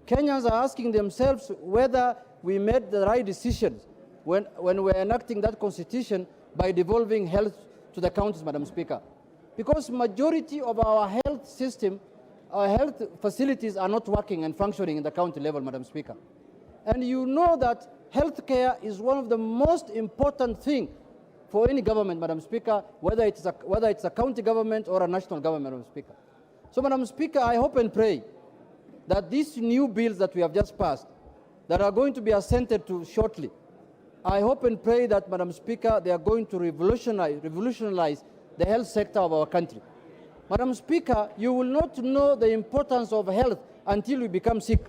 Kenyans are asking themselves whether we made the right decisions when we're enacting that constitution by devolving health to the counties, Madam Speaker. Because majority of our health system, our health facilities are not working and functioning in the county level, Madam Speaker. And you know that health care is one of the most important things for any government, Madam Speaker, whether it's a county government or a national government, Madam Speaker. So, Madam Speaker, I hope and pray that these new bills that we have just passed, that are going to be assented to shortly, I hope and pray that, Madam Speaker, they are going to revolutionize the health sector of our country. Madam Speaker, you will not know the importance of health until you become sick.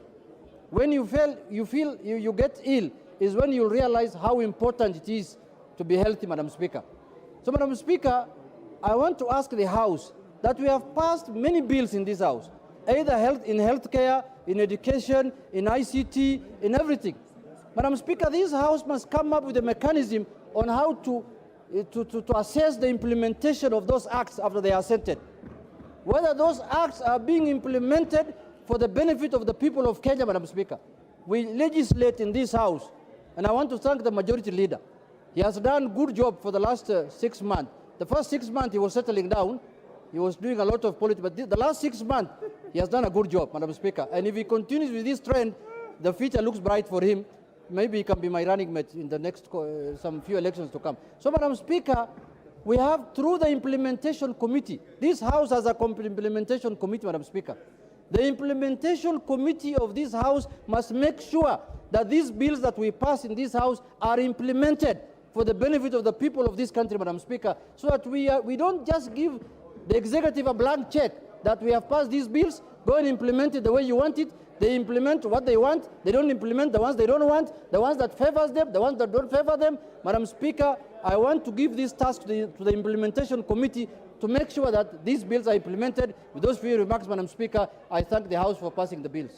When you get ill is when you realize how important it is to be healthy, Madam Speaker. So, Madam Speaker, I want to ask the House that we have passed many bills in this House, either in healthcare, in education, in ICT, in everything. Madam Speaker, this House must come up with a mechanism on how to assess the implementation of those acts after they are assented. Whether those acts are being implemented for the benefit of the people of Kenya, Madam Speaker. We legislate in this House, and I want to thank the majority leader. He has done a good job for the last 6 months. The first 6 months he was settling down. He was doing a lot of politics, but the last 6 months he has done a good job, Madam Speaker. And if he continues with this trend, the future looks bright for him. Maybe he can be my running mate in the next some few elections to come. So, Madam Speaker, we have, through the implementation committee, this House has a implementation committee, Madam Speaker. The implementation committee of this House must make sure that these bills that we pass in this House are implemented for the benefit of the people of this country, Madam Speaker, so that we don't just give the executive a blank check that we have passed these bills, go and implement it the way you want it. They implement what they want. They don't implement the ones they don't want, the ones that favors them, the ones that don't favor them. Madam Speaker, I want to give this task to the implementation committee to make sure that these bills are implemented. With those few remarks, Madam Speaker, I thank the House for passing the bills.